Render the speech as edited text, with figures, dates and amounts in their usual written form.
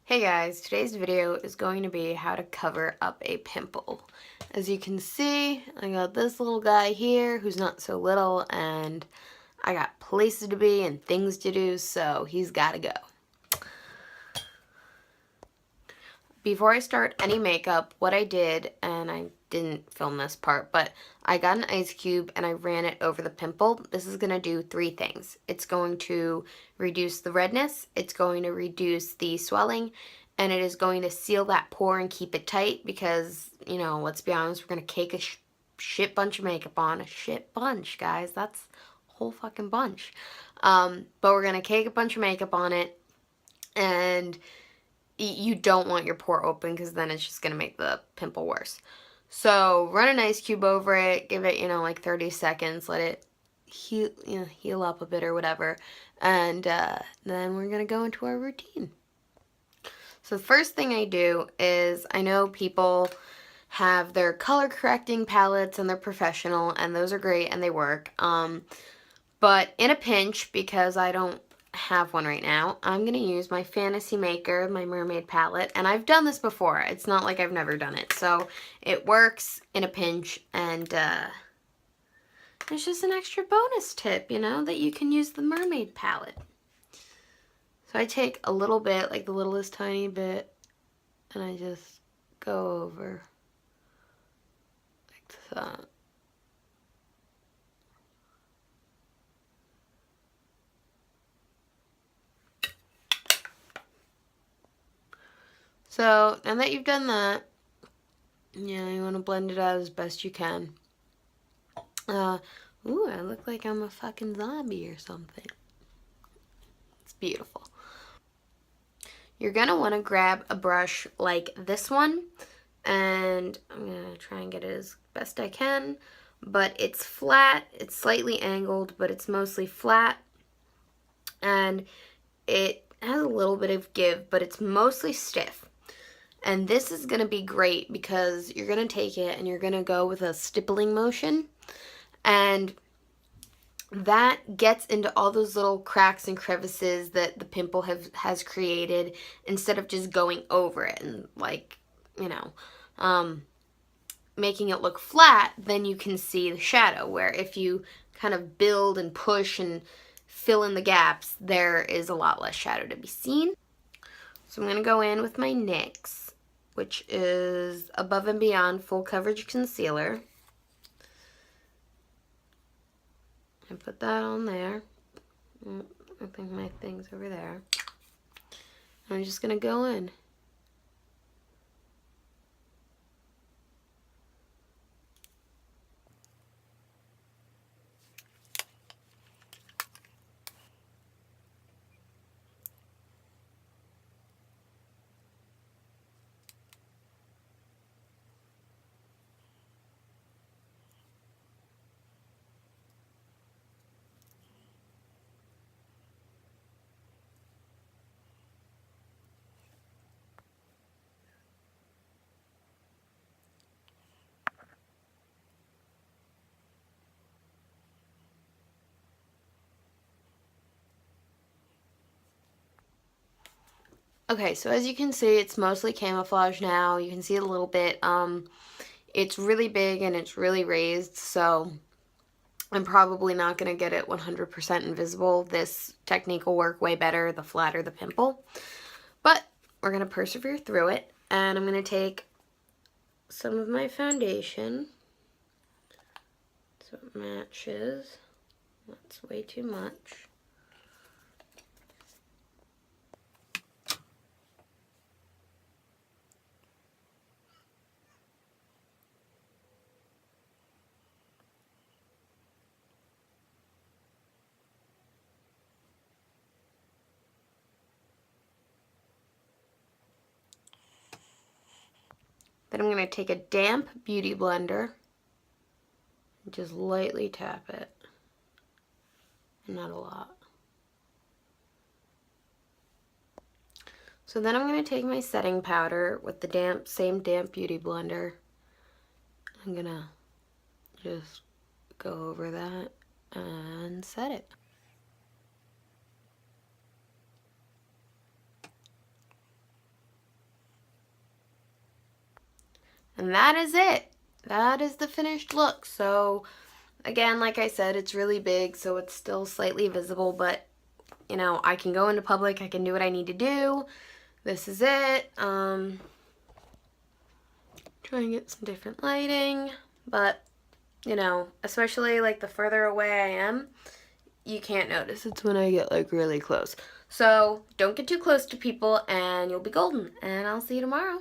Hey guys, today's video is going to be how to cover up a pimple. As you can see, I got this little guy here who's not so little, and I got places to be and things to do, so he's gotta go. Before I start any makeup, what I did, and I didn't film this part, but I got an ice cube and I ran it over the pimple. This is going to do three things. It's going to reduce the redness, it's going to reduce the swelling, and it is going to seal that pore and keep it tight because, you know, let's be honest, we're going to cake a shit bunch of makeup on. A shit bunch, guys. That's a whole fucking bunch. But we're going to cake a bunch of makeup on it, and you don't want your pore open because then it's just going to make the pimple worse. So run an ice cube over it, give it, like 30 seconds, let it heal up a bit or whatever, and then we're going to go into our routine. So the first thing I do is, I know people have their color correcting palettes and they're professional, and those are great and they work. But in a pinch, because I don't have one right now, I'm going to use my Fantasy Maker, my mermaid palette, and I've done this before. It's not like I've never done it, so it works in a pinch, and it's just an extra bonus tip, that you can use the mermaid palette. So I take a little bit, like the littlest tiny bit, and I just go over like that. So, now that you've done that, you want to blend it out as best you can. Ooh, I look like I'm a fucking zombie or something. It's beautiful. You're going to want to grab a brush like this one, and I'm going to try and get it as best I can, but it's flat, it's slightly angled, but it's mostly flat, and it has a little bit of give, but it's mostly stiff. And this is going to be great because you're going to take it and you're going to go with a stippling motion, and that gets into all those little cracks and crevices that the pimple has created, instead of just going over it and making it look flat. Then you can see the shadow, where if you kind of build and push and fill in the gaps, there is a lot less shadow to be seen. So I'm going to go in with my NYX, which is Above and Beyond Full Coverage Concealer. And put that on there. I think my thing's over there. I'm just going to go in. Okay, so as you can see, it's mostly camouflage now. You can see it a little bit. It's really big and it's really raised, so I'm probably not going to get it 100% invisible. This technique will work way better the flatter the pimple. But we're going to persevere through it, and I'm going to take some of my foundation so it matches. That's way too much. Then I'm going to take a damp beauty blender and just lightly tap it. Not a lot. So then I'm going to take my setting powder with the same damp beauty blender. I'm going to just go over that and set it. And that is it. That is the finished look. So again, like I said, it's really big, so it's still slightly visible, but you know, I can go into public, I can do what I need to do. This is it. Try and get some different lighting, but you know, especially like the further away I am, you can't notice. It's when I get like really close. So don't get too close to people and you'll be golden. And I'll see you tomorrow.